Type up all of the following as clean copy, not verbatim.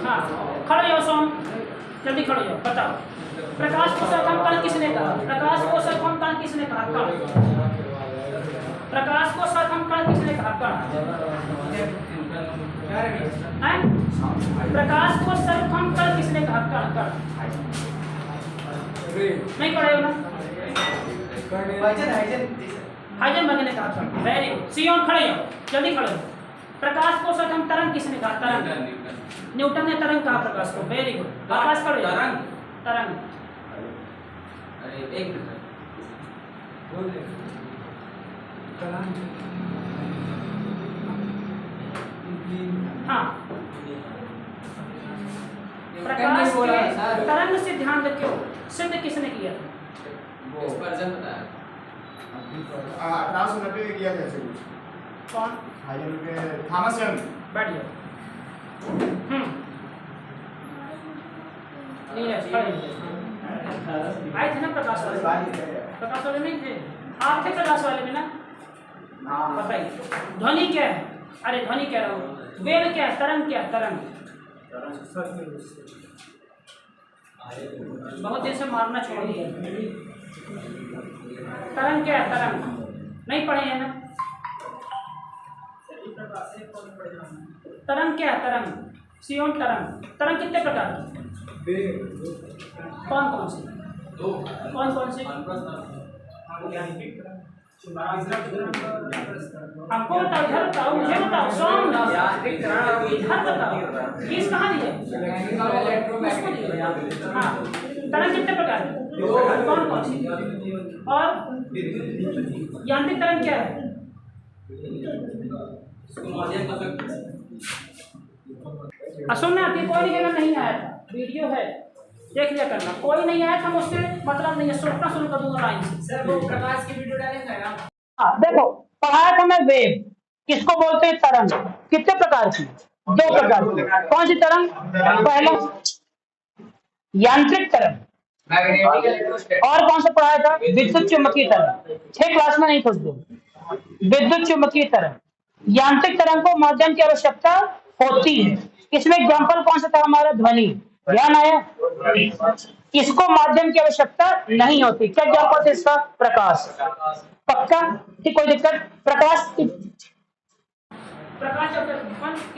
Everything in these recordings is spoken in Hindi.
हाँ, खड़े हो सोम, जल्दी खड़े हो, बताओ। प्रकाश को सर्वमकाल किसने कहा? प्रकाश को सर्वमकाल किसने कहा? कण। प्रकाश को सर्वमकाल किसने कहा? कण। प्रकाश को सर्वमकाल किसने कहा? कण। कण नहीं पढ़े हो ना? हाइजेनबर्ग ने कहा था। Very good. सियोन खड़े हो, जल्दी खड़े हो। प्रकाश को सर्वम तरंग किसने कहा? तरंग। न्यूटन ने तरंग कहा प्रकाश को। Very good. प्रकाश खड़े हो। तरंग। तरंग। एक हाँ, प्रकाश के तरंग से ध्यान रखो, सिद्ध किसने किया था? वो 1890 में किया था ऐसे कुछ। कौन? Thomas young. बढ़िया। आए थे ना प्रकाश वाले? प्रकाश वाले नहीं थे? आप थे प्रकाश वाले में ना? बताइए ध्वनि क्या है? अरे ध्वनि कह रहा हूँ। वेव क्या है? तरंग क्या है? तरंग। बहुत देर से मारना छोड़ दिया। तरंग क्या है? तरंग नहीं पढ़े हैं ना? तरंग क्या है? तरंग। सियोन तरंग। तरंग कितने प्रकार की? कौन कौन सी? कौन कौन सी? हमको बताओ, इधर बताओ, मुझे बताओ। सॉन्ग इधर बताओ। फीस कहाँ दी है? हाँ, तरंग कितने प्रकार की? कौन कौन सी? और यांत्रिक तरंग क्या है? सुनना आती कोई नहीं आया था, वीडियो है, देख लिया करना। कोई नहीं आया था मुझसे मतलब नहीं है, सोचना शुरू कर दूंगा लाइन से। सर वो प्रकाश की वीडियो डालेंगे ना? हाँ देखो, पढ़ाया था मैं वेव, किसको बोलते हैं? तरंग। कितने प्रकार की? 2 प्रकार की। कौन सी तरंग? पहला यांत्रिक तरंग, और कौन सा पढ़ाया था? विद्युत चुम्बकीय तरंग। 6 क्लास में नहीं खोज दो। विद्युत चुम्बकीय तरंग, यांत्रिक तरंग को माध्यम की आवश्यकता होती है। इसमें एग्जाम्पल कौन सा था हमारा? ध्वनि। ध्यान आया? इसको माध्यम की आवश्यकता नहीं होती। क्या एग्जाम्पल है इसका? प्रकाश। पक्का? ठीक, कोई दिक्कत? प्रकाश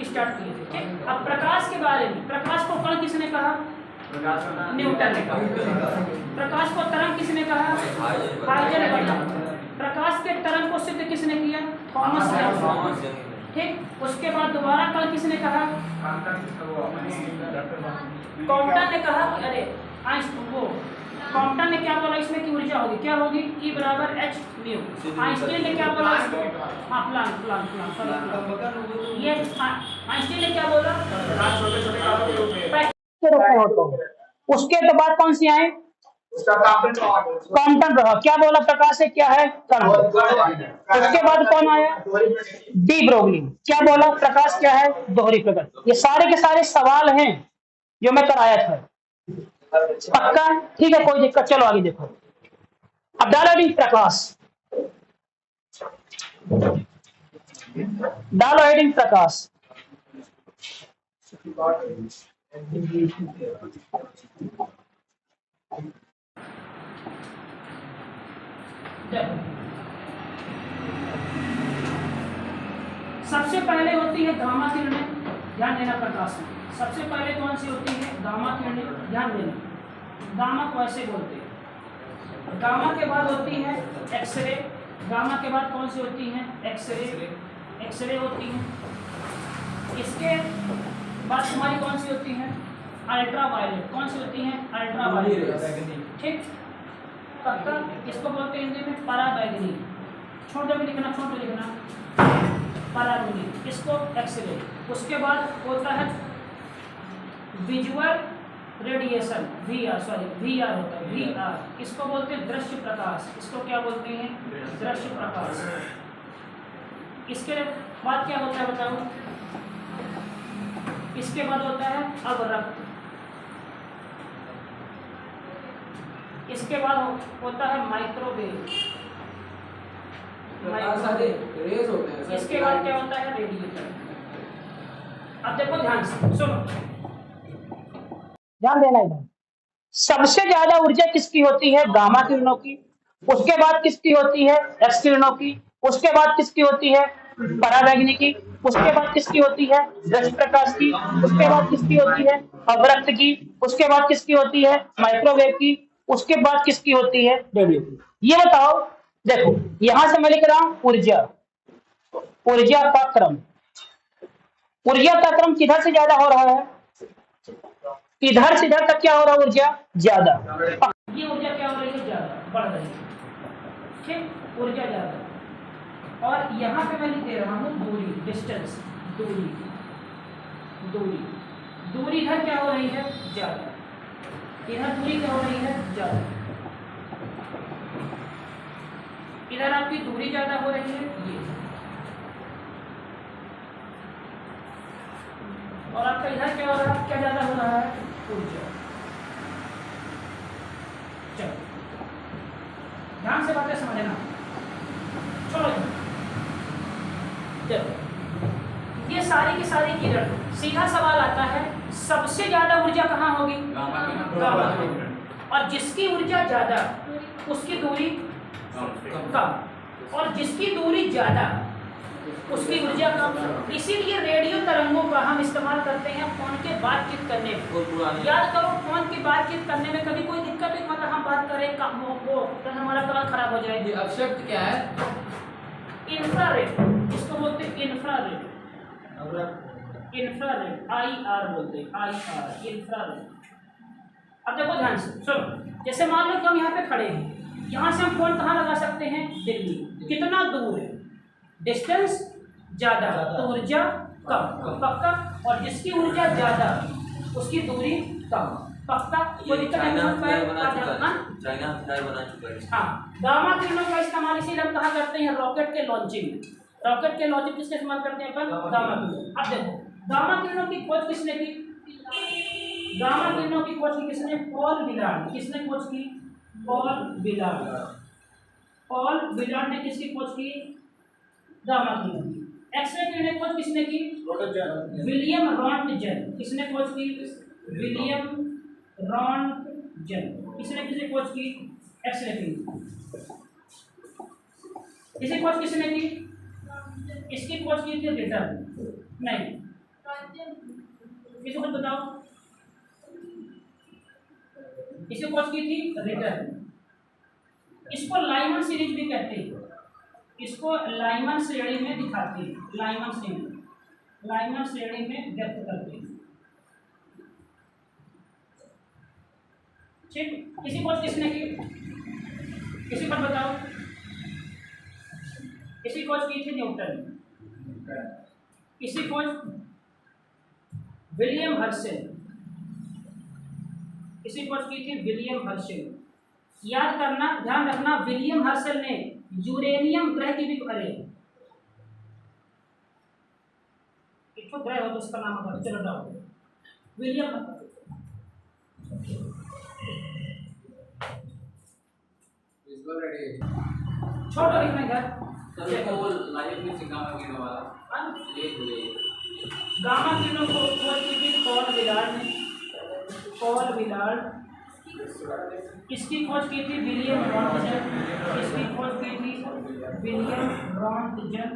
स्टार्ट किए थे। ठीक, अब प्रकाश के बारे में, प्रकाश को कण किसने कहा? न्यूटन ने कहा। प्रकाश को तरंग किसने कहा? हाइजेनबर्ग। प्रकाश के तरंग को सिद्ध किसने किया? Thomas young. ठीक, उसके बाद दोबारा कल किसने कहा? कॉम्पटन ने कहा। अरे वो कॉम्पटन ने क्या बोला इसमें की ऊर्जा होगी? क्या होगी? E बराबर h म्यू। आइंस्टीन ने क्या बोला इसको? हाँ, प्लांक। ये आइंस्टीन ने क्या बोला? उसके बाद कौन सी आए? कॉम्पटन रहा। क्या बोला? प्रकाश से क्या है? कण। उसके बाद कौन आया? De Broglie. क्या बोला? प्रकाश क्या है? दोहरी प्रकाश। ये सारे के सारे सवाल हैं जो मैं कराया था। पक्का? ठीक है, कोई दिक्कत? चलो आगे देखो। अब डालो प्रकाश, डालो हेडिंग प्रकाश। सबसे पहले होती है गामा किरणें, ध्यान देना प्रकाश में। सबसे पहले कौन सी होती है? गामा किरणें, ध्यान देना। गामा को ऐसे बोलते हैं। गामा के बाद होती है एक्सरे। गामा के बाद कौन सी होती है? एक्सरे। एक्सरे होती है। इसके बाद तुम्हारी कौन सी होती है? Ultraviolet. कौन सी होती है? Ultraviolet. ठीक, पक्का? इसको बोलते हैं हिंदी में पराबैंगनी। छोटे में लिखना, छोटे लिखना, पराबैंगनी। इसको एक्सरे। उसके बाद होता है विजुअल रेडिएशन, VR होता है, VR। इसको बोलते हैं दृश्य प्रकाश। इसको क्या बोलते हैं? दृश्य प्रकाश। इसके बाद क्या होता है बताओ? इसके बाद होता है अवरक्त। इसके बाद होता है माइक्रोवेव। इसके बाद क्या होता है? रेडिएटर। अब देखो ध्यान से सुनो, ध्यान देना इधर। सबसे ज्यादा ऊर्जा किसकी होती है? गामा किरणों की। उसके बाद किसकी होती है? एक्स किरणों की। उसके बाद किसकी होती है? परावैंगनी की। उसके बाद किसकी होती है? रश्मि प्रकाश की। उसके बाद किसकी होती है? अवरक्त की। उसके बाद किसकी होती है? माइक्रोवेव की। उसके बाद किसकी होती है? रेडियो की। ये बताओ, देखो यहां से मैं लिख रहा हूं ऊर्जा, ऊर्जा का क्रम। ऊर्जा का क्रम किधर से ज्यादा हो रहा है? इधर से इधर तक क्या हो रहा है? ऊर्जा ज्यादा। ये ऊर्जा क्या हो रही है? ज्यादा बढ़ रही है। ठीक, ऊर्जा ज्यादा। और यहाँ पे मैं लिख दे रहा हूँ दूरी, डिस्टेंस, दूरी, दूरी, दूरी इधर क्या हो रही है? ज्यादा। इधर दूरी क्या हो रही है? ज्यादा। इधर आपकी दूरी ज्यादा हो रही है, ये, और आपका इधर क्या हो रहा है? क्या ज्यादा हो रहा है? ऊर्जा। चलो ध्यान से बातें समझना। चलो ये सारी की सारी किरण, सीधा सवाल आता है सबसे ज्यादा ऊर्जा कहाँ होगी? गामा किरण। और जिसकी ऊर्जा ज्यादा उसकी दूरी कम, और जिसकी दूरी ज्यादा उसकी ऊर्जा कम। इसीलिए रेडियो तरंगों का हम इस्तेमाल करते हैं फोन के बातचीत करने में। याद करो, फोन की बातचीत करने में कभी कोई दिक्कत है? मतलब हम बात करें वो तो हमारा कॉल खराब हो जाएगी। अब शब्द क्या है? इंफ्रारेड, इसको बोलते हैं इंफ्रारेड। इंफ्रारेड, IR बोलते हैं, IR, इंफ्रारेड। अब देखो ध्यान से सुनो, जैसे मान लो कि हम यहाँ पे खड़े हैं, यहाँ से हम फोन कहाँ लगा सकते हैं? दिल्ली। कितना दूर है? डिस्टेंस ज्यादा तो ऊर्जा कम, पक्का। और जिसकी ऊर्जा ज्यादा उसकी दूरी कम, पक्का। कोई दिक्कत नहीं होता है? चाइना हथियार बना चुका है। हाँ, गामा किरणों का इस्तेमाल इसीलिए हम कहाँ करते हैं? रॉकेट के लॉन्चिंग में। रॉकेट के लॉन्चिंग किसके इस्तेमाल करते हैं अपन? गामा किरणों। अब देखो गामा किरणों की खोज किसने की? गामा किरणों की खोज की किसने? Paul Willard. किसने खोज की? Paul Willard. पॉल विलार्ड ने किसकी खोज की? गामा किरणों की। एक्सरे किरणें खोज किसने की? William Röntgen. किसने खोज की? William Röntgen. किसने खोज की? एक्सरे किरण। इसी खोज किसने की? इसकी खोज की थी रिटर। नहीं, किसी को बताओ, इसे खोज की थी रिटर। इसको लाइमन सीरीज भी कहते हैं, इसको लाइमन श्रेणी में दिखाते हैं, लाइमन श्रेणी, लाइमन श्रेणी में व्यक्त करते हैं। ठीक, इसी खोज किसने की? किसी पर बताओ। इसी खोज की थी न्यूटन। इसी खोज विलियम हर्शेल। इसी खोज की थी विलियम हर्शेल। याद करना, ध्यान रखना, विलियम हर्शेल ने यूरेनियम ग्रह की भी, अरे एक तो ग्रह हो तो उसका नाम होगा, चलो डाल विलियम। छोड़ो लिखने का, लाइव में गामा किरणों वाला गामा किरणों को खोज की थी पॉल विलार्ड ने। Paul Willard. किसकी खोज की थी? William Röntgen. किसकी खोज की थी? William Röntgen.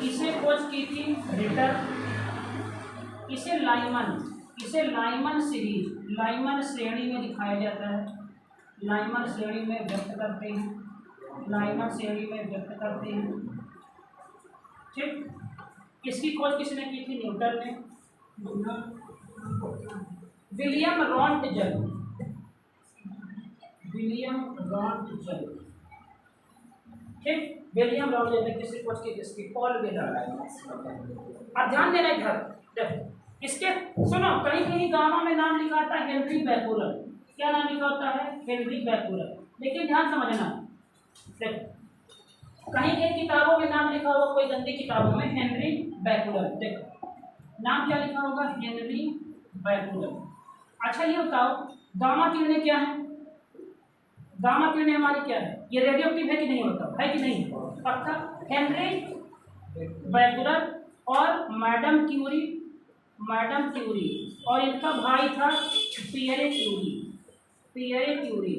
इसे खोज की थी रिटर। इसे लाइमन सीरीज, लाइमन श्रेणी में दिखाया जाता है, लाइमन श्रेणी में व्यक्त करते हैं, लाइमन श्रेणी में व्यक्त करते हैं। ठीक, इसकी खोज किसने की थी? न्यूटन ने। William Röntgen, William Röntgen. ठीक, विलियम रॉन्टजन ने किसकी खोज की? किसकी? Paul Willard. अब ध्यान देना इधर, देखो इसके सुनो, कहीं कहीं गामा में नाम लिखा होता है हेनरी बैकुलर। क्या नाम लिखा होता है? हेनरी बैकुलर। लेकिन ध्यान समझना, देखो कहीं कहीं किताबों में नाम लिखा होगा, कोई गंदी किताबों में हेनरी बैकुलर। देखो नाम क्या लिखा होगा? हेनरी बैकुलर। अच्छा ये बताओ, गामा किरणें क्या है? गामा किरणें हमारी क्या है? ये रेडियोएक्टिव है कि नहीं होता है? कि नहीं? पक्का। हेनरी बैकुलर और मैडम क्यूरी और इनका भाई था पियरे क्यूरी।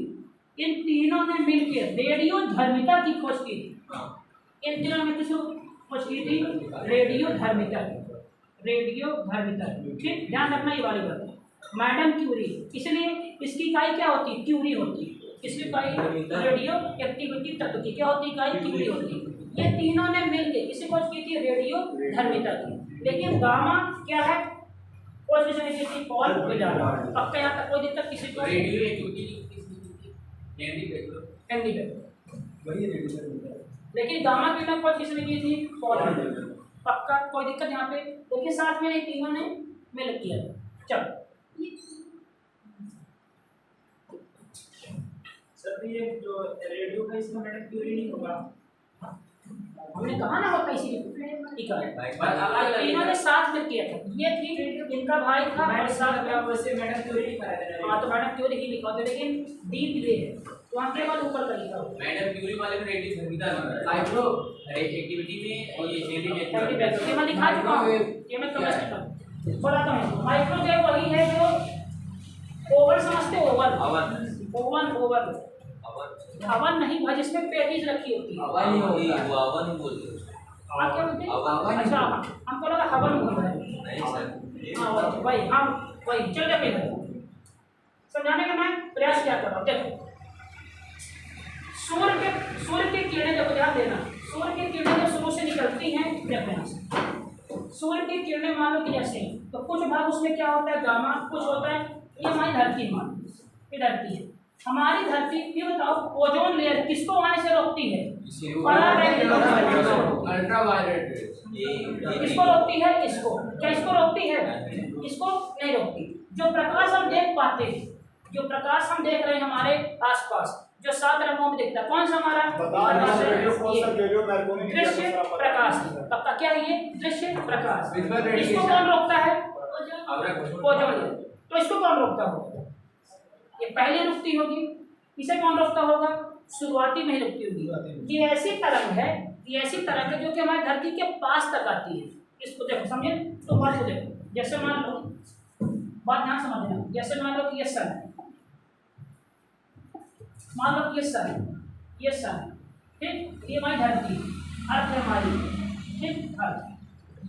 इन तीनों ने मिलकर रेडियो धर्मिता की खोज की थी। इन तीनों ने किसको खोज की थी? रेडियो धर्मिता। ठीक, ध्यान रखना ये वाली बात। मैडम क्यूरी, इसलिए इसकी इकाई क्या होती है? क्यूरी होती है। इसकी इकाई रेडियो एक्टिविटी तत्व की क्या होती है? इकाई क्यूरी होती है। ये तीनों ने मिलकर किसी खोज की थी? रेडियो धर्मिता की। लेकिन गामा क्या है? खोज किसने की थी? Paul Willard. पक्का यहाँ तक कोई दिक्कत किसी को? रेडियो एक्टिविटी वही रेडियो। लेकिन गामा की ना खोज किसने की थी? Paul Willard. पक्का कोई दिक्कत यहाँ पे? लेकिन साथ में ये तीनों ने मिल किया। चलो सर ये जो रेडियो का इसमें मैडम क्यूरी नहीं होगा, हमने कहा ना होता इसीलिए ठीक है। तीनों ने साथ में किया था। ये थी इनका भाई था और साथ में वैसे मैडम क्यूरी नहीं कराया था। हाँ तो मैडम क्यूरी ही लिखा होता, लेकिन डीप ग्रे है तो वहाँ के बाद ऊपर का लिखा होता मैडम क्यूरी वाले में रेडियो धर्मिता माइक्रो एक्टिविटी में और ये डेली है। ये मैं दिखा चुका हूँ, ये मैं केमिस्ट्री का बोला था। माइक्रोवेव वही है जो ओवन समझते हो? ओवन हवन नहीं भाई, जिसमें पैटीज रखी होती है। हवन ही होता है, हवन ही बोलते हैं। आप क्या बोलते हैं? अच्छा हमको लगा हवन बोल रहे हैं। नहीं सर, हाँ वही हम वही चल जाते हैं। समझाने का मैं प्रयास क्या कर रहा हूँ। देखो सूर्य के किरणें, देखो ध्यान देना, सूर्य की किरणें जब शुरू से निकलती हैं, देखो सूर्य की किरणें मान लो कि जैसे तो कुछ भाग उसमें क्या होता है? गामा। कुछ होता है ये हमारी धरती, मान ये धरती है हमारी धरती। ये बताओ ओजोन लेयर किसको आने से रोकती है? अल्ट्रावायलेट किसको रोकती है? इसको। क्या इसको रोकती है? इसको नहीं रोकती। जो प्रकाश हम देख पाते हैं, जो प्रकाश हम देख रहे हैं हमारे आसपास, जो 7 रंगों में दिखता है, कौन सा हमारा? दृश्य प्रकाश। पक्का क्या है ये? दृश्य प्रकाश। इसको कौन रोकता है? ओजोन। तो इसको कौन रोकता होगा? ये पहले रुकती होगी। इसे कौन रोकता होगा? शुरुआती में ही रुकती होगी। ये ऐसी तरंग है, ये ऐसी तरंग है जो कि हमारी धरती के पास तक आती है। इसको देखो, समझे? तो बात को देखो, जैसे मान लो, बात ध्यान समझना, जैसे मान लो कि ये सन है, मान लो कि ये सन है, ठीक, ये हमारी धरती, अर्थ है हमारी, ठीक, अर्थ।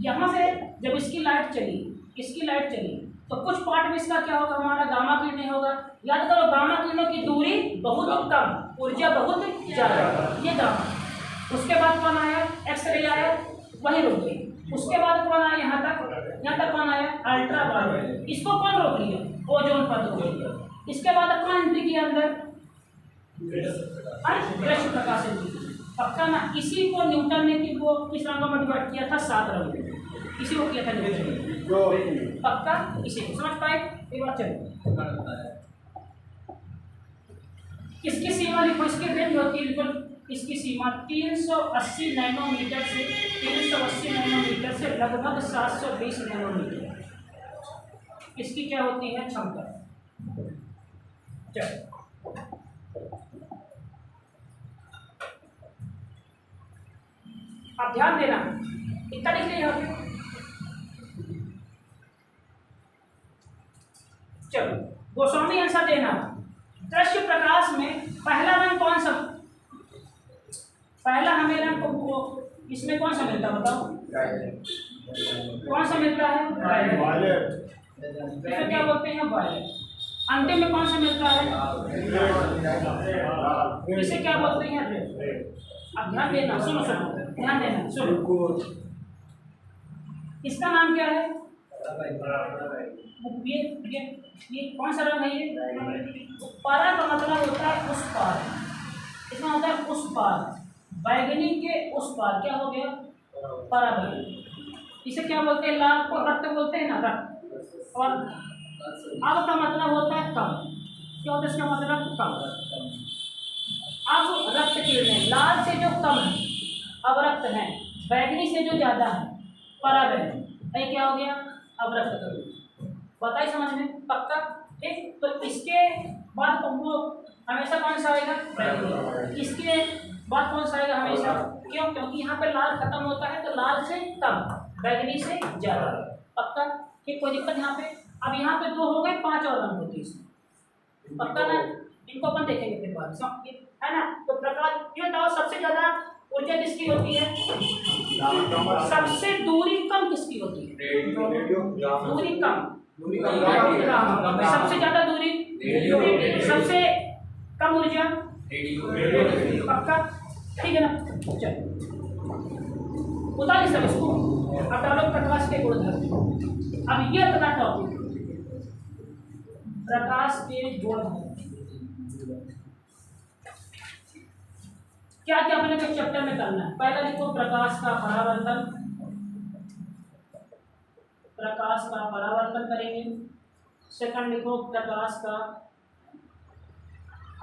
यहाँ से जब इसकी लाइट चली तो कुछ पार्ट में इसका क्या होगा? हमारा गामा किरणें होगा। याद करो गामा किरणों की दूरी बहुत कम, ऊर्जा बहुत ज़्यादा, ये गामा। उसके बाद कौन आया? एक्सरे आया, वही रुक गई। उसके बाद कौन आया? यहाँ तक कौन आया? अल्ट्रावायलेट। इसको कौन रोक लिया? ओजोन परत रोक लिया। इसके बाद कौन एंट्री किया अंदर? दृश्य प्रकाश एंट्री। पक्का ना? इसी को न्यूटन ने किस रंगों में डिवाइड किया था? 7 रंगों में। इसी को किया था न्यूटन ने। पक्का इसी को समझ पाए? एक बार चलो, इसकी सीमा लिखो, इसकी रेंज होती है, बिल्कुल इसकी सीमा 380 नैनोमीटर से 380 नैनोमीटर से लगभग 720 नैनोमीटर। इसकी क्या होती है? क्षमता। चलो आप ध्यान देना, इतना लिख लिया यहाँ पे। चलो गोस्वामी आंसर देना। दृश्य प्रकाश में पहला रंग कौन सा? पहला हमें रंग को इसमें कौन सा मिलता है? बताओ कौन सा मिलता है? इसे क्या बोलते हैं? वायलेट। अंतिम में कौन सा मिलता है? इसे क्या बोलते हैं? रेड। अब ध्यान देना, सुनो ध्यान देना, सुनो। इसका नाम क्या है? ये कौन सा रंग है? ये पारा का मतलब होता है उस पार। इसमें होता है उस पार, बैगनी के उस पार। क्या हो गया? पराबैंगनी। इसे क्या बोलते हैं? लाल को रक्त बोलते हैं ना, रक्त। और अब का मतलब होता है कम। क्या होता है इसका मतलब? कम। अब रक्त किरणें लाल से जो कम है अब रक्त है, बैगनी से जो ज़्यादा है पराबैंगनी। ये क्या हो गया? अब रक्त कम। बताइए समझ में? पक्का? ठीक। तो इसके बाद वो हमेशा कौन सा आएगा? बैगनी। इसके बाद कौन सा आएगा हमेशा? क्यों? क्योंकि यहाँ पे लाल खत्म होता है तो लाल से कम, बैगनी से ज्यादा। पक्का? ठीक, कोई दिक्कत यहाँ पे? अब यहाँ पे 2 हो गए, 5 और रंग होते हैं इसमें। पक्का ना? इनको अपन देखेंगे फिर बाद में, है ना? तो प्रकाश ये बताओ सबसे ज्यादा ऊर्जा किसकी होती है? सबसे दूरी कम किसकी होती है? दूरी कम। सबसे ज्यादा दूरी? सबसे कम ऊर्जा? पक्का? ठीक है ना? चलो उतारिए सब इसको। अब डालो प्रकाश के गुणधर्म। अब ये अपना टॉपिक प्रकाश के गुणधर्म। क्या क्या अपने को चैप्टर में करना है? पहला लिखो प्रकाश का परावर्तन। प्रकाश का परावर्तन करेंगे। सेकंड लिखो प्रकाश का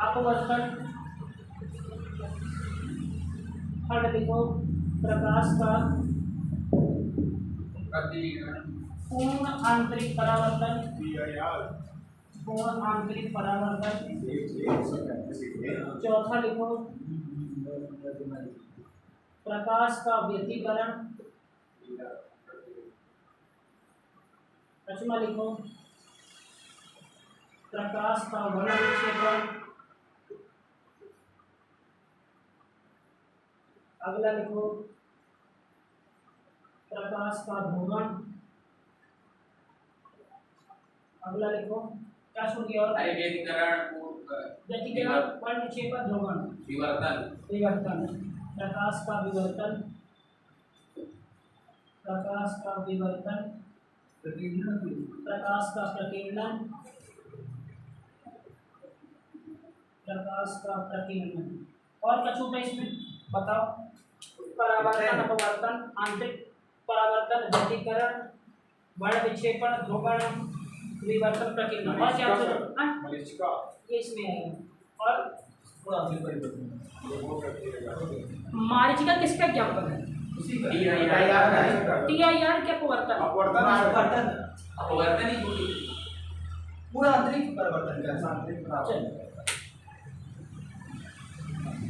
अपवर्तन। थर्ड लिखो प्रकाश का पूर्ण आंतरिक परावर्तन। पूर्ण आंतरिक परावर्तन। चौथा लिखो प्रकाश का व्यतिकरण। पांचवा लिखो प्रकाश का वर्णविक्षेपण। अगला लिखो प्रकाश का ध्रुवण। अगला लिखो क्या सुन गया? और व्यतिकरण, वर्णविक्षेपण, ध्रुवण, विवर्तन। प्रकाश का विवर्तन। प्रकाश का विवर्तन। प्रकाश का प्रकीर्णन। प्रकाश का प्रकीर्णन। और क्या छूटा इसमें बताओ? परावर्तन, अपवर्तन, आंतरिक परावर्तन, व्यतिकरण, वर्ण विक्षेपण, ध्रुवण, विवर्तन, प्रकीर्णन। और क्या ये इसमें है? और मारीचिका किसका ज्ञापन है? TIR क्या अपवर्तन? अपवर्तन ही पूरा आंतरिक परिवर्तन।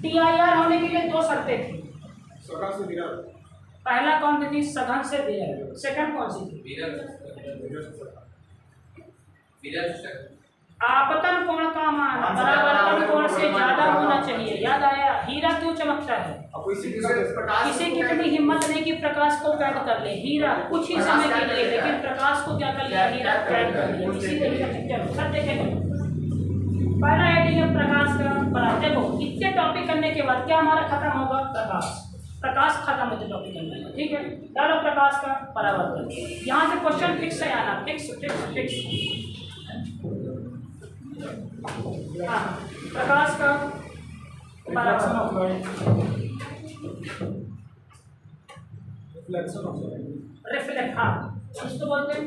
TIR होने के लिए 2 शर्तें थी। पहला कौन थी? सघन से विरल। सेकंड कौन सी थी? आपतन कोण का मान परावर्तन कोण से ज्यादा होना चाहिए। याद आया? हीरा क्यों चमकता है? किसी की इतनी हिम्मत नहीं कि प्रकाश को कैद कर ले। हीरा कुछ ही समय के लिए, लेकिन प्रकाश को क्या कर लिया? हीरा कैद कर लिया। चलो सब देखेंगे। पहला हेडिंग प्रकाश का परावर्तन। देखो इतने टॉपिक करने के बाद क्या हमारा खत्म होगा? प्रकाश खत्म होते टॉपिक करने का। ठीक है, डालो प्रकाश का परावर्तन। यहाँ से क्वेश्चन फिक्स है आना। फिक्स। हाँ, प्रकाश का रिफ्लेक्ट। हाँ, इसको बोलते हैं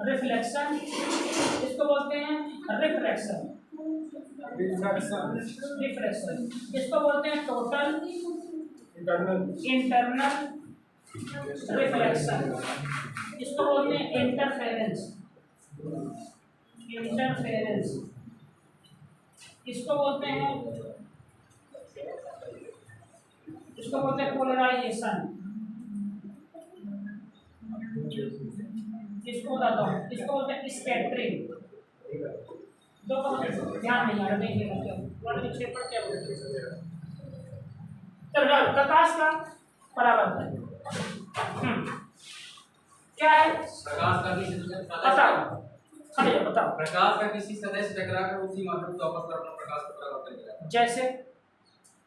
रिफ्लेक्शन, इसको बोलते हैं रिफ्रैक्शन। इसको बोलते हैं टोटल इंटरनल रिफ्लेक्शन। इसको बोलते हैं इंटरफेरेंस। इसको बोलते हैं पोलराइजेशन। इसको बताता हूँ, इसको बोलते हैं स्कैटरिंग। दो ध्यान नहीं आ रहा, नहीं वर्णविक्षेपण क्या बोलते हैं? चलो प्रकाश का परावर्तन क्या है? बताओ। प्रकाश का किसी सतह से टकराकर उसी माध्यम से वापस अपना प्रकाश का परावर्तन करेगा। जैसे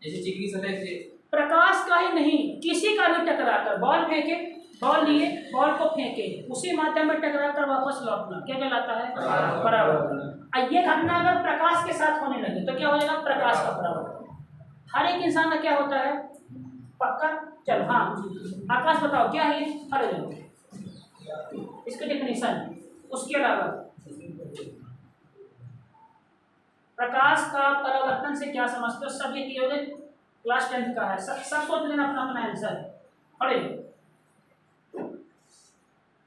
चिकनी सतह से प्रकाश का ही नहीं, किसी का भी टकराकर बॉल फेंके, बॉल लिए, बॉल को फेंके, उसी माध्यम में टकराकर वापस लौटना क्या कहलाता है? परावर्तन। ये घटना अगर प्रकाश के साथ होने लगे तो क्या हो जाएगा? प्रकाश का परावर्तन। हर एक इंसान का क्या hoता है? पक्का? चलो हाँ, आकाश बताओ क्या है? अरे इसके डेफिनेशन। उसके अलावा प्रकाश का परावर्तन से क्या समझते हो? सब ये किए क्लास 10th का है। सब सोच लेना अपना अपना आंसर। अरे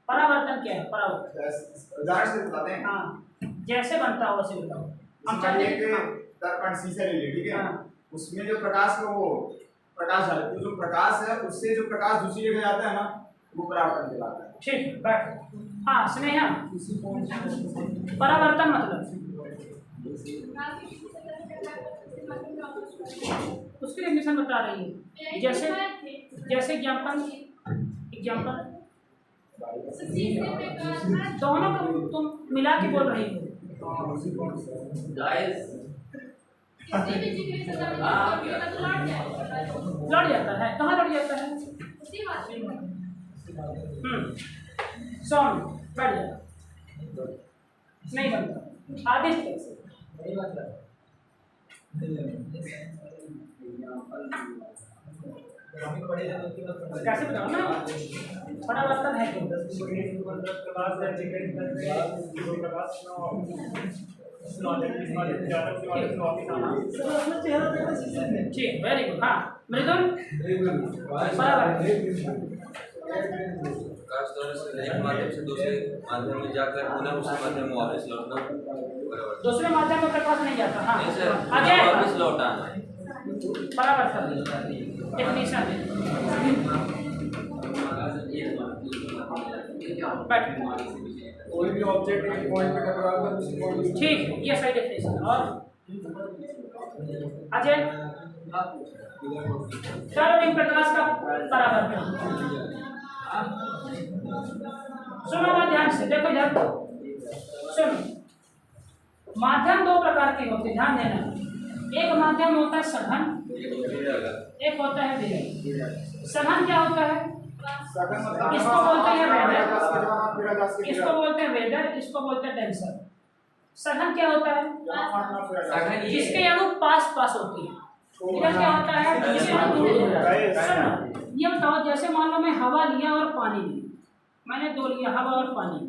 परावर्तन क्या है? परावर्तन उदाहरण से बताते हैं। हाँ, जैसे बनता हो वैसे बताओ। हम चलिए दर्पण शीशा ले लिए, ठीक है? उसमें जो प्रकाश को वो प्रकाश डाले तो जो प्रकाश है उससे जो प्रकाश दूसरी जगह जाता है ना, वो परावर्तन कहलाता है। ठीक, बैठ। हाँ स्नेहा, परावर्तन मतलब उसके डेफिनेशन बता रही है। जैसे एग्जाम्पल दोनों को तुम मिला के बोल रही हो। लड़ जाता है, कहाँ लड़ जाता है? सॉन्ग बैठ जाता नहीं बनता। आदित्य कैसे बताओ ना, परावर्तन है क्यों? ठीक, वेरी गुड। हाँ मृदुल, एक माध्यम से दूसरे माध्यम में जाकर पुनः उसी माध्यम में वापस लौटना। दूसरे माध्यम में प्रकाश नहीं जाता। हाँ आगे वापस लौटाना परावर्तन डेफिनेशन है। कोई भी ऑब्जेक्ट एक पॉइंट पे टकराता है दूसरे पॉइंट। ठीक, ये सही डेफिनेशन। और अजय, सर्वलिंग प्रकाश का परावर्तन। सुनो ना ध्यान से, देखो इधर सुनो। माध्यम दो प्रकार के होते हैं, ध्यान देना। एक माध्यम होता है सघन, एक होता है विरल। सघन क्या होता है? इसको बोलते हैं रेडर, इसको बोलते हैं रेडर, इसको बोलते हैं डेंसर। सघन क्या होता है? जिसके अणु पास पास होती है। इधर क्या होता है? जिसके अणु दूर दूर है। ये बताओ, जैसे मान लो मैं हवा लिया और पानी लिया, मैंने दो लिया, हवा और पानी।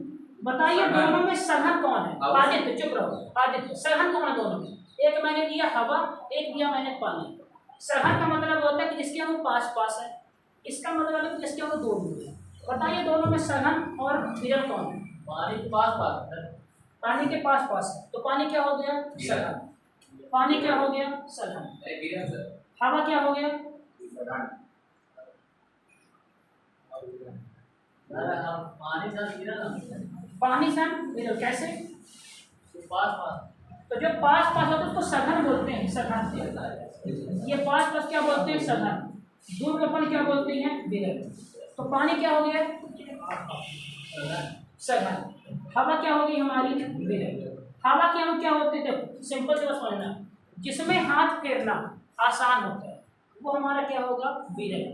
बताइए दोनों में सघन कौन है? आदित्य चुप रहो। आदित्य, सघन कौन है दोनों में? एक मैंने लिया हवा, एक लिया मैंने पानी। सघन का मतलब होता है कि जिसके अणु पास पास है, इसका मतलब है कि जिसके अणु दूर दूर है। बताइए दोनों में सघन और विरल कौन है? पानी के पास पास है। पानी के पास पास है, तो पानी क्या हो गया? सघन। पानी क्या हो गया? सघन। हवा क्या हो गया? पानी सन विरल। कैसे? पास पास। तो जो पास पास होता है उसको सघन बोलते हैं। सघन, ये पास पास क्या बोलते हैं? सघन। दूर का पानी क्या बोलते हैं? विरल। तो पानी क्या हो गया? सघन। हवा क्या होगी हमारी? विरल। हवा के अणु क्या होते हैं? देखो सिंपल से बस समझना, जिसमें हाथ फेरना आसान होता है वो हमारा क्या होगा? विरल।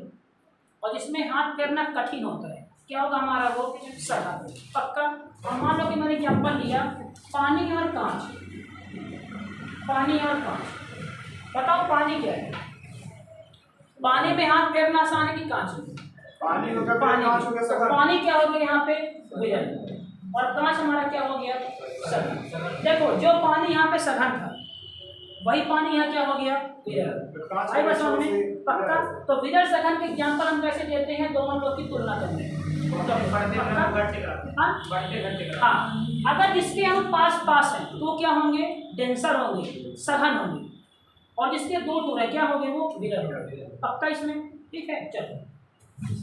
और जिसमें हाथ फेरना कठिन होता है क्या होगा हमारा? वो सघन। पक्का? और मान लो कि मैंने एग्जाम्पल लिया पानी और कांच। पानी और कांच, बताओ पानी क्या है? पानी में हाथ फेरना आसान है कि कांच में? पानी हो गया, पानी। कांच हो गया, तो सघन। पानी क्या हो गया यहाँ पे? विरल। और कांच हमारा क्या हो गया? सघन। देखो जो पानी यहाँ पे सघन था वही पानी यहाँ क्या हो गया? विरल। आई बस हमने पक्का। तो विरल सघन के एग्जाम्पल हम कैसे देते हैं? दोनों लोग की तुलना करते हैं। हाँ, अगर जिसके अणु पास पास है तो क्या होंगे? डेंसर होंगे, सघन होंगे। और जिसके दूर दूर है क्या होंगे? वो विरल होंगे। पक्का इसमें? ठीक है, चलो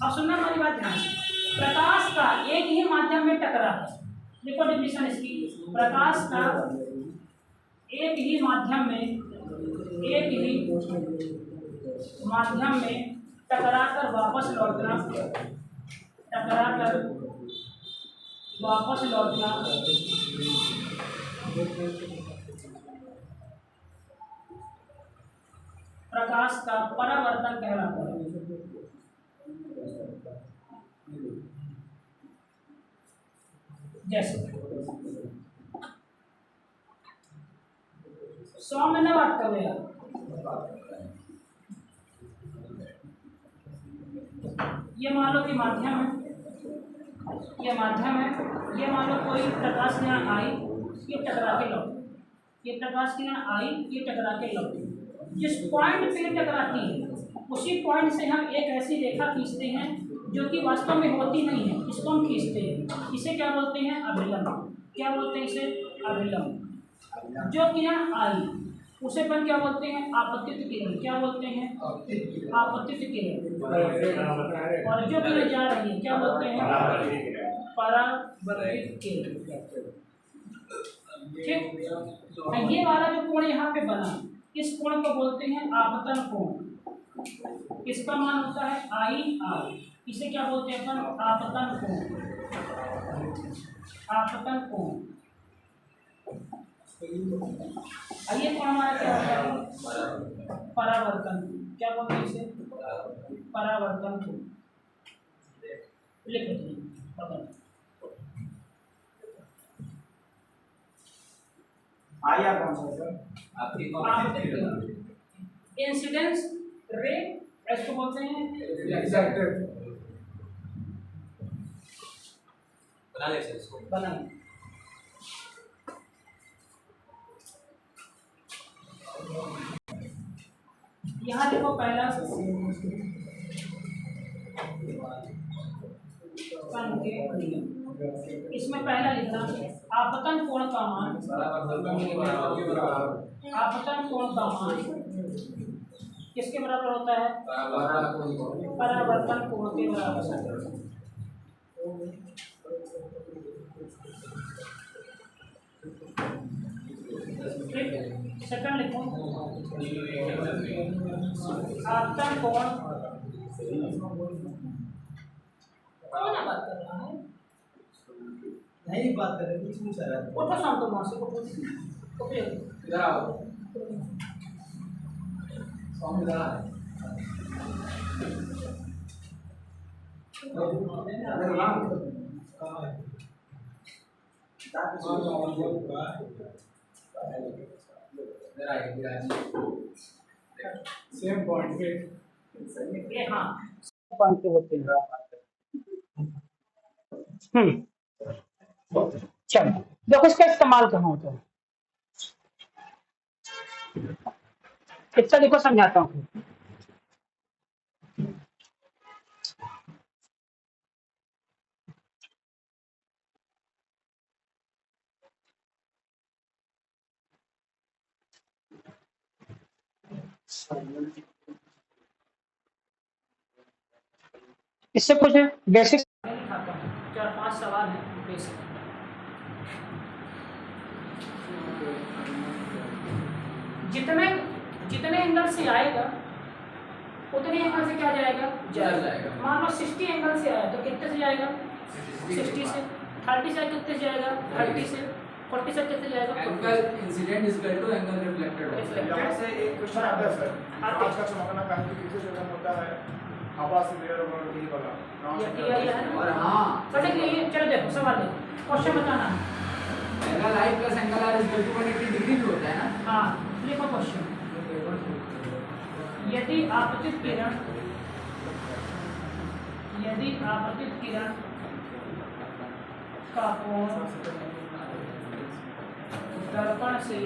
अब सुनना हमारी बात ध्यान से। प्रकाश का एक ही माध्यम में टकरा है, देखो डिफिनेशन इसकी। प्रकाश का एक ही माध्यम में टकरा कर वापस लौटना, प्रकाश का परावर्तन कहलाता है। जैसे 100 में ना बात करो यार। ये मान लो कि माध्यम है, ये माध्यम है। ये मान लो कोई प्रकाश किरण आई, ये टकरा के लौटी। ये प्रकाश किरण आई, ये टकरा के लौटी। जिस पॉइंट पे टकराती है उसी पॉइंट से हम एक ऐसी रेखा खींचते हैं जो कि वास्तव में होती नहीं है, इसको हम खींचते हैं। इसे क्या बोलते हैं? अभिलंब। क्या बोलते हैं इसे? अभिलंब। जो किरण आई उसे अपन क्या बोलते हैं? आपतित किरण। क्या बोलते हैं? आपतित किरण। और जो किरण जा रही है क्या बोलते हैं? परावर्तित किरण। ठीक, ये वाला जो कोण यहाँ पे बना, इस कोण को बोलते हैं आपतन कोण। इसका मान होता है IR। इसे क्या बोलते हैं अपन? आपतन कोण। आपतन कोण। आइए कोण हमारा क्या होता है? परावर्तन। क्या बोलते हैं इसे? परावर्तन कोण। लिख दीजिए बदल। आया कौन सा सर? आपकी इंसिडेंस रे इसको बोलते हैं। रिफ्लेक्टेड। बना ले सर इसको। बनाए। यहाँ देखो पहला इसमें पहला लिखना आपतन कोण का मान। आपतन कोण का मान किसके बराबर होता है? परावर्तन कोण के बराबर। सेकंड लिखो आपतन कोण। कौन बात कर रहा है? नहीं बात कर रहे, कुछ पूछ रहा है। उठो शाम को वहाँ से उठो। इधर आओ। सामने इधर आ। इधर आ। कहाँ है? सेम पॉइंट पे। ये हाँ पॉइंट पे होते हैं। चलो देखो इसका इस्तेमाल कहाँ होता है। इसका देखो समझाता हूँ। इससे कुछ बेसिक 4-5 सवाल हैं बेसिक। जितने जितने एंगल से आएगा उतने एंगल से क्या जाएगा? जाएगा। मान लो 60 एंगल से आया तो कितने से जाएगा? 60 से। 30 से कितने से जाएगा? 30 से। 40 से कितने जाएगा? Angle incident is equal to angle reflected. यहाँ से एक क्वेश्चन आता है सर, आज का चमकना पहन के किसी से होता है हवा से लेयर और ये वाला। और हाँ, चलो देखो सवाल देखो, क्वेश्चन बताना है। Angle I plus angle R is equal to 180 degree भी होता है ना? हाँ लिखो क्वेश्चन। यदि आपतित किरण का कोण दर्पण से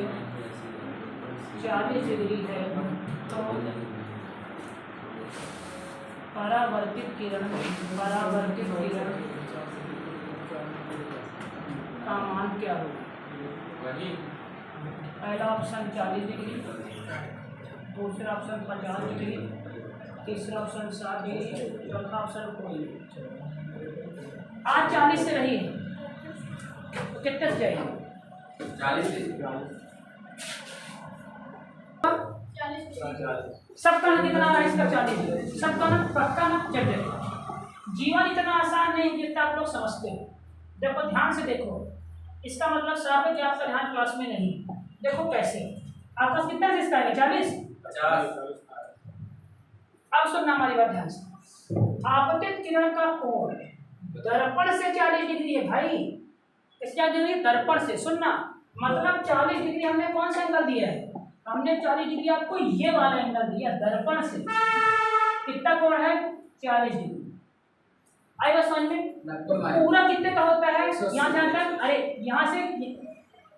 40 डिग्री है तो परावर्तित किरण का मान क्या होगा? पहला ऑप्शन 40 डिग्री, दूसरा ऑप्शन 50 डिग्री, तीसरा ऑप्शन 60 डिग्री, चौथा ऑप्शन कोई नहीं। आज 40 से रही है तो कितने से जाएगी? 40 से सबका ना कितना है इसका 40, सबका ना पक्का ना चल जाएगा। जीवन इतना आसान नहीं जितना आप लोग समझते हो। देखो ध्यान से देखो, इसका मतलब साफ है कि आपका ध्यान क्लास में नहीं। देखो कैसे आपका कितना से इसका है? 40 50। अब सुनना हमारी बात ध्यान से। आपतित किरण का कोण दर्पण से 40 डिग्री है भाई। इसका डिग्री दर्पण से, सुनना मतलब 40 डिग्री हमने कौन सा एंगल दिया है? हमने 40 डिग्री आपको ये वाला एंगल दिया दर्पण से। कितना कोण है? 40 डिग्री। आई बस समझ में? पूरा कितने का होता है? यहाँ जहाँ तक, अरे यहाँ से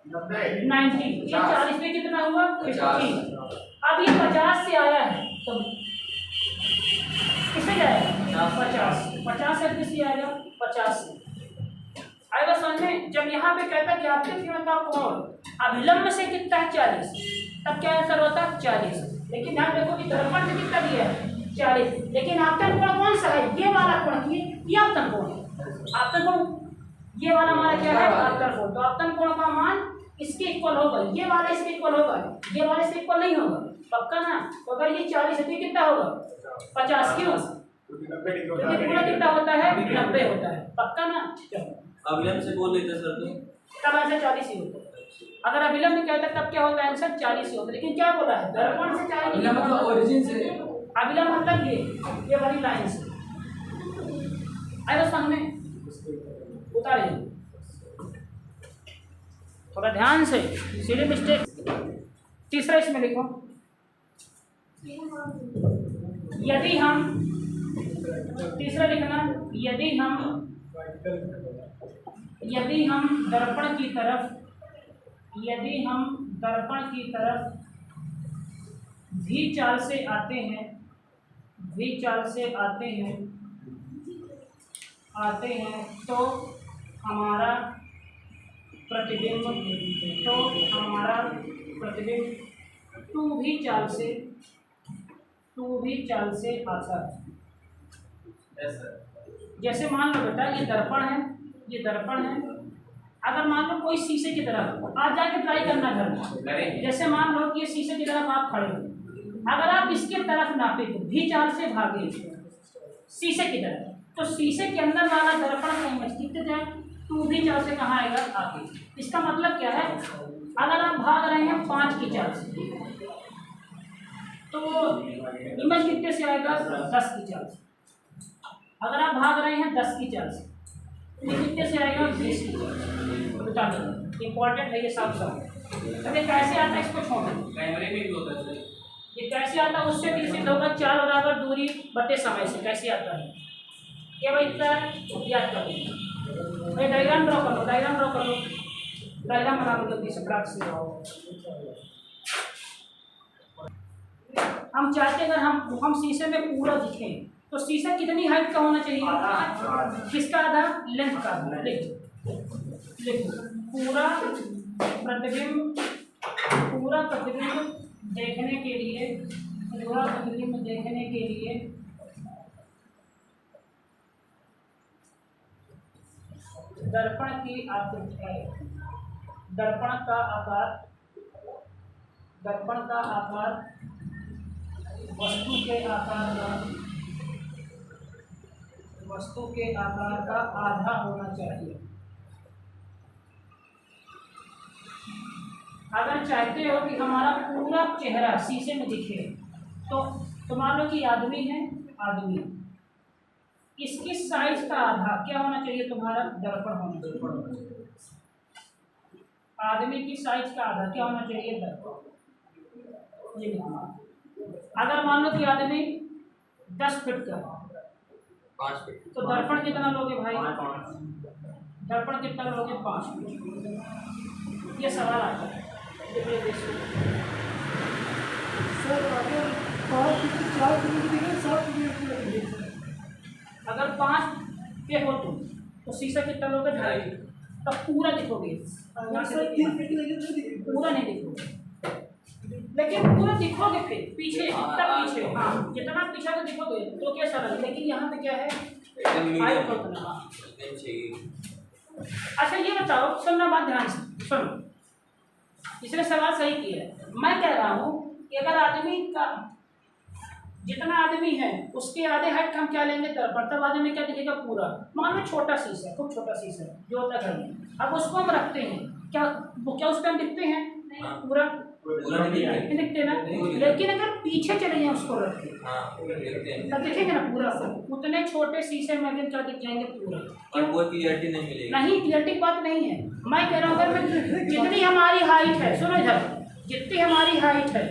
90, ये 40 में कितना हुआ? 50। अब ये 50 से आया है तो किससे जाएगा? 50 से किससे आएगा? 50 से। आई बस समझ में? जब यहाँ पे कहता है कि आपके किरण का कोण अभिलंब से कितना है? 40। तब क्या आंसर होता 40। लेकिन ध्यान देखो कि दर्पण से कितना दिया है 40, लेकिन आपतन कोण कौन सा है, ये वाला कोण, ये आपतन कोण है। आपतन कोण ये वाला हमारा क्या है आपतन कोण, तो आपतन कोण का मान इसके इक्वल होगा, ये वाला इसके इक्वल होगा, ये वाला इसके इक्वल नहीं होगा, पक्का ना। तो अगर ये 40 है तो कितना होगा 50, क्यों क्योंकि पूरा कितना होता है 90 होता है, पक्का ना। अविलंब से बोल लेते सर तो तब आंसर 40 ही होता है। अगर अविलंब में कहता तब क्या होता है आंसर 40 ही होता है। लेकिन क्या बोला है दर्पण से 40 अविलंब मतलब ओरिजिन से, अविलंब मतलब ये वाली लाइन से आए समझ में उतारिए थोड़ा ध्यान से, सीधे मिस्टेक। तीसरा इसमें लिखो, यदि हम, तीसरा लिखना, यदि हम दर्पण की तरफ भी चाल से आते हैं तो हमारा प्रतिबिंब टू भी चाल से आता है। जैसे मान लो बेटा ये दर्पण है, अगर मान लो कोई शीशे की तरफ आज जाके ट्राई करना घर में, जैसे मान लो कि ये शीशे की तरफ आप खड़े हो, अगर आप इसके तरफ नापे तो भी चाल से भागे शीशे की तरफ, तो शीशे के अंदर वाला दर्पण कहीं मस्तिष्क जाए तो भी चाल से कहाँ आएगा आगे। इसका मतलब क्या है, अगर आप भाग रहे हैं 5 की चाल से तो इमेज कितने से आएगा 10 की चाल से। अगर आप भाग रहे हैं 10 की चाल से ये कितने से आएगा 20 की चाल से। बता दो इंपॉर्टेंट है ये सब। अरे कैसे आता है इसको छोड़, कैमरे में भी होता है ये कैसे आता है उससे भी सिद्ध होगा 4 बराबर दूरी बटे समय से। कैसे आता है क्या भाई इतना याद कर लो, डायग्राम ड्रॉ कर लो, डायग्राम बना लो जल्दी से ब्लॉक से। हम चाहते हैं अगर हम शीशे में पूरा दिखें तो शीशा कितनी हाइट का होना चाहिए, किसका आधा लेंथ का। देखो पूरा प्रतिबिंब देखने के लिए दर्पण की आकृति है, दर्पण का आकार वस्तु के आकार का आधा होना चाहिए। अगर चाहते हो कि हमारा पूरा चेहरा शीशे में दिखे तो मान लो कि आदमी है, इसकी साइज का आधा क्या होना चाहिए तुम्हारा दर्पण होना चाहिए। आदमी की साइज का आधा क्या होना चाहिए दर्पण। ये अगर मान लो कि आदमी 10 फीट का 5 फीट, तो दर्पण कितना लोगे भाई, दर्पण कितना लोगे 5 फीट। ये सवाल आता है अगर 5 पे हो तुम तो शीशा कितना लोगे 2.5, तब पूरा दिखोगे, पूरा नहीं दिखोगे, लेकिन पूरा दिखोगे फिर पीछे जितना पीछे, हाँ जितना पीछे तो दिखोगे तो कैसा लगे। लेकिन यहाँ पे क्या है अच्छा ये बताओ, सुनना बात ध्यान से सुनो, इसने सवाल सही किया है। मैं कह रहा हूँ कि अगर आदमी का जितना आदमी है उसके आधे हाइट हम क्या लेंगे दर्पण, तब आदमी क्या दिखेगा पूरा। मान लो छोटा शीशा, खूब छोटा शीशा जो होता है घर में, अब उसको हम रखते हैं क्या उस पर हम दिखते हैं पूरा नहीं दिखते ना। लेकिन अगर पीछे चले जाए उसको रख के तब दिखेंगे ना पूरा। उतने छोटे शीशे में अगर क्या दिख जाएंगे पूरा, कोई क्लियरिटी नहीं मिलेगी। नहीं क्लियरिटी बात नहीं है। मैं कह रहा हूँ अगर मैं जितनी हमारी हाइट है, सुनो इधर, जितनी हमारी हाइट है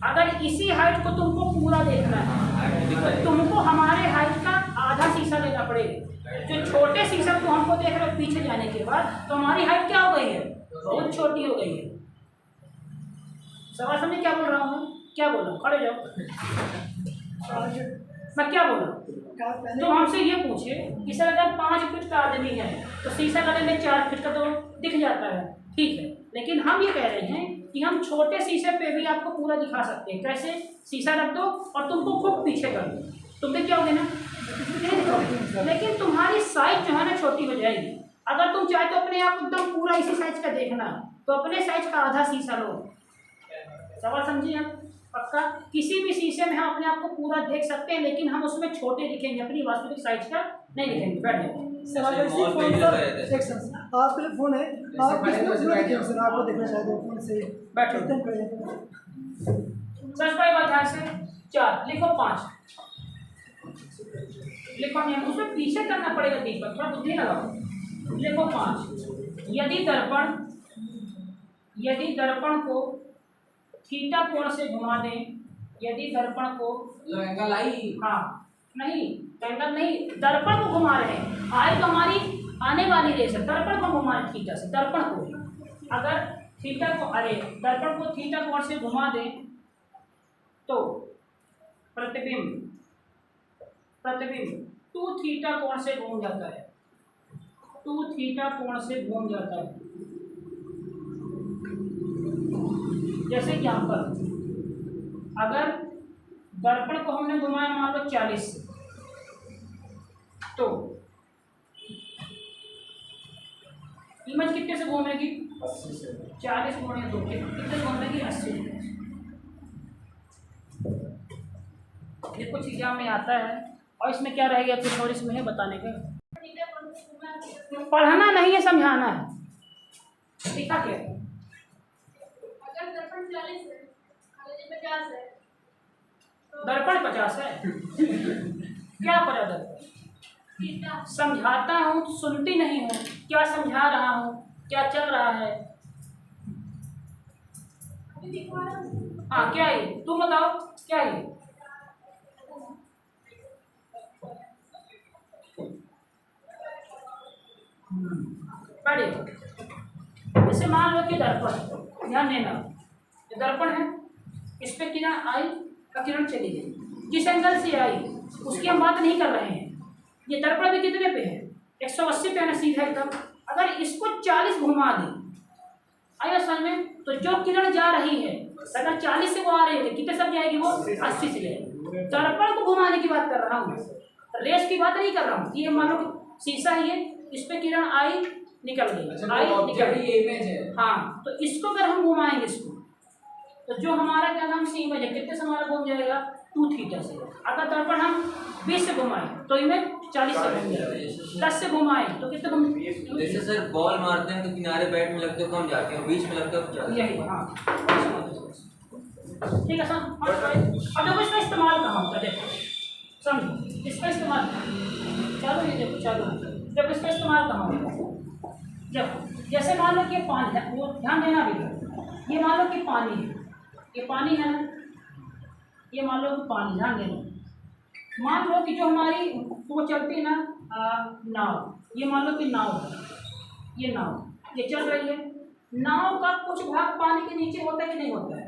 अगर इसी हाइट को तुमको पूरा देखना है तो तुमको हमारे हाइट का आधा शीशा लेना पड़ेगा। जो छोटे शीशा को हमको देख रहे हो पीछे जाने के बाद तो हमारी हाइट क्या हो गई है, बहुत छोटी हो गई है। सवाल समझे क्या बोल रहा हूँ मैं, क्या बोल रहा हूँ, खड़े जाओ। मैं क्या बोल रहा हूँ? तो हमसे ये पूछे कि सर अगर 5 फीट का आदमी है तो शीशा लगे में 4 फीट का तो दिख जाता है, ठीक है, लेकिन हम ये कह रहे हैं कि हम छोटे शीशे पे भी आपको पूरा दिखा सकते हैं। कैसे? शीशा रख दो और तुमको खूब पीछे कर दो, तुम देख जाओगे ना, नहीं दिखोगे, लेकिन तुम्हारी साइज जो है ना छोटी हो जाएगी। अगर तुम चाहे तो अपने आप एकदम पूरा इसी साइज का देखना, तो अपने साइज का आधा शीशा लो। सवाल समझिए आप? पक्का किसी भी शीशे में हम अपने आप को पूरा देख सकते हैं, लेकिन हम उसमें छोटे दिखेंगे, अपनी वास्तविक साइज का नहीं दिखेंगे। बैठ जाओ। सर अगर मॉल फोन पे पर रहते हैं। एक सेकंड, आपके लिए फोन है, आप किसमें पूरा देखेंगे सर? आपको देखना चाहिए फोन से। बैठो। एकदम करें। सच पाई बात ध्यान से। 4 लिखो, 5 लिखो, नहीं उसमें पीछे करना पड़ेगा दीपक, थोड़ा बुद्धि लगाओ। लिखो 5। यदि दर्पण को थीटा कोण से घुमा दें, यदि दर्पण को एंगल आई, हाँ नहीं एंगल नहीं, दर्पण को घुमा रहे हैं, आई तो हमारी आने वाली रेस है, दर्पण को घुमा रहे थीटा से, दर्पण को अगर थीटा को अरे दर्पण को थीटा कोण से घुमा दें तो प्रतिबिंब 2 थीटा कोण से घूम जाता है, 2 थीटा कोण से घूम जाता है। जैसे कि यहाँ पर अगर दर्पण को हमने घुमाया मान लो 40 से, तो इमेज कितने से घूमेगी? 40 गुणे 2 कितने से घूमेगी? 80। ये कुछ एग्जाम में आता है और इसमें क्या रहेगा कुछ और इसमें है बताने का। पढ़ना नहीं है, समझाना है। लिखा क्या? अगर दर्पण 40 है, कॉलेज 50 है, दर्पण 50 है। क्या पढ़ा दर्पण? थीटा समझाता हूँ तो सुनती नहीं हूँ, क्या समझा रहा हूँ, क्या चल रहा है? अभी दिखा रहा हूँ। हाँ क्या है? तुम बताओ क्या है? पढ़िए। जैसे मान लो कि दर्पण, ध्यान देना, ये दर्पण है, इस पे किरण आई और किरण चली गई, किस एंगल से आई उसकी हम बात नहीं कर रहे हैं। ये दर्पण भी कितने पे है? 180 पे है, सीधा एकदम। अगर इसको 40 घुमा दें, आया समझ में, तो जो किरण जा रही है अगर 40 से वो आ रही है, कितने सब जाएगी? वो 80 से जाएगी। दर्पण को घुमाने की बात कर रहा हूँ, रेस की बात नहीं कर रहा हूँ। ये मान लो शीशा ही है, इस पे किरण आई निकल गई, आई निकल गई, इमेज है। हाँ, तो इसको अगर हम घुमाएंगे इसको, तो जो हमारा क्या नाम से इमेज है कितने से हमारा घूम जाएगा? 2 थीटा से। अगर दर्पण हम 20 से घुमाएं तो इमेज 40 से घूम जाएगा, 10 से घुमाएं तो कितने घूम? जैसे सर बॉल मारते हैं तो किनारे बैट में लगते हो कम जाते हैं, बीच में लगते हो ज़्यादा। यही हाँ, ठीक है सर। अब देखो इसका इस्तेमाल कहाँ होता है, देखो समझो इसका इस्तेमाल, चलो ये देखो, चलो देखो इसका इस्तेमाल कहाँ होता है। देखो जैसे मान लो कि ये पानी है, वो ध्यान देना भी, ये मान लो कि पानी है, ये पानी है ना, ये मान लो कि पानी, ध्यान देना। मान लो कि जो हमारी वो चलती है ना नाव, ये मान लो कि नाव है, ये नाव ये चल रही है, नाव का कुछ भाग पानी के नीचे होता है कि नहीं होता है?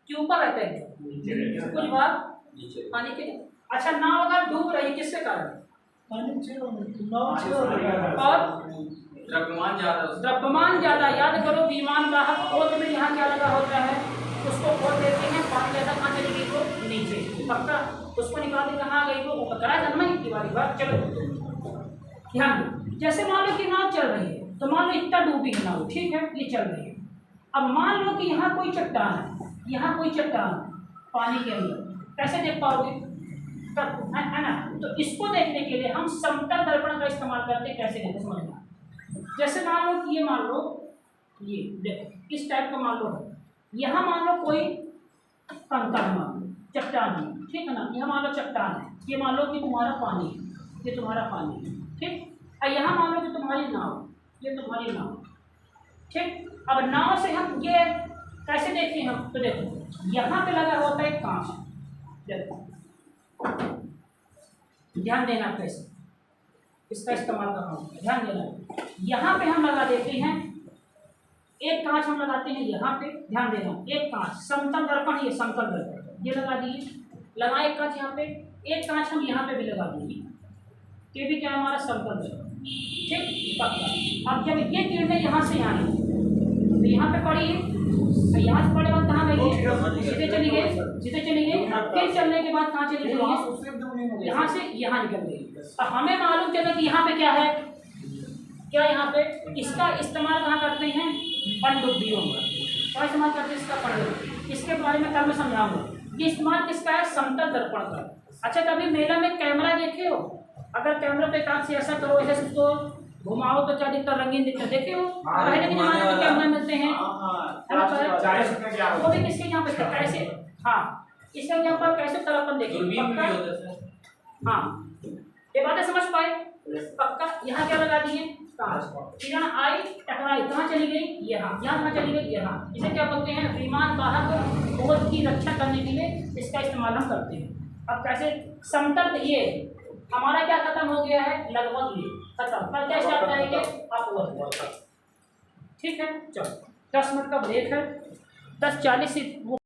कि ऊपर रहता है, कुछ भाग पानी के। अच्छा, नाव अगर डूब रही है किससे कारण? और द्रव्यमान ज्यादा। याद करो विमान का खोद में यहाँ क्या लगा होता है, उसको खोद देते हैं, पानी ज्यादा कहाँ चली गई तो नीचे, पक्का उसको निकाल के कहाँ गई तो ऊपर। करा था ना इतनी बारी बात। चलो ध्यान दो, जैसे मान लो कि नाव चल रही है, तो मान लो इतना डूबी है नाव, ठीक है, ये चल रही है। अब मान लो कि यहाँ कोई चट्टान है, यहाँ कोई चट्टान पानी के अंदर, कैसे देख पाओगे? है ना? तो इसको देखने के लिए हम समतल दर्पण का इस्तेमाल करते हैं। कैसे देखो समझना, जैसे मान लो कि ये मान लो, ये देखो इस टाइप का मान लो है, यहाँ मान लो कोई कंकड़, मान लो चट्टान है, ठीक है ना, यहाँ मान लो चट्टान है, ये मान लो कि तुम्हारा पानी है, ये तुम्हारा पानी है, ठीक। और यहाँ मान लो कि तुम्हारी नाव, ये तुम्हारी नाव, ठीक। अब नाव से हम ये कैसे देखते हैं हम, तो देखो यहाँ पे लगा होता है कांच, देखो ध्यान देना कैसे इसका इस्तेमाल करना होता है, ध्यान देना। यहाँ पे हम लगा देते हैं एक कांच, हम लगाते हैं यहाँ पे, ध्यान देना, एक कांच, समतल दर्पण, ये समतल दर्पण, ये लगा दिए, लगाए कांच यहाँ पे, एक कांच हम यहाँ पे भी लगा देंगे, ये भी क्या हमारा समतल दर्पण, ठीक पक्का। अब जब ये किरणें यहाँ से यहाँ आई तो यहाँ पे पड़ी है, यहाँ से पड़े बाद कहाँ गई है, सीधे चली गई, सीधे चली गई, फिर चलने के बाद कहाँ चली गई, यहाँ से यहाँ निकल गई। तो हमें मालूम चला कि यहाँ पे क्या है, क्या यहाँ पे इसका इस्तेमाल कहाँ करते हैं, पनडुब्बियों में। क्या इस्तेमाल करते हैं इसका, पनडुब्बी। इसके बारे में कल मैं समझाऊंगा। ये इस्तेमाल किसका है, समतल दर्पण का। अच्छा कभी मेला में कैमरा देखे हो, अगर कैमरा पे कांच से ऐसा करो, ऐसे उसको घुमाओ तो क्या दिखता, रंगीन दिखता, देखे हो? पहले के जमाने में कैमरा मिलते हैं, वो भी किसके यहाँ पे कैसे, हाँ इसका यहाँ पर कैसे तरफन देखिए, हाँ ये बातें समझ पाए पक्का। यहाँ क्या लगा दिए, किरण आई टकराई, कहाँ चली गई, यहाँ, यहाँ कहाँ चली गई, यहाँ। इसे क्या बोलते हैं, विमान वाहक और की रक्षा करने के लिए इसका इस्तेमाल हम करते हैं। अब कैसे समतल, ये हमारा क्या खत्म हो गया है, लगभग ये खत्म, कल क्या स्टार्ट करेंगे अपवर्ड, ठीक है। चलो 10 मिनट का ब्रेक है, 10:40 से वो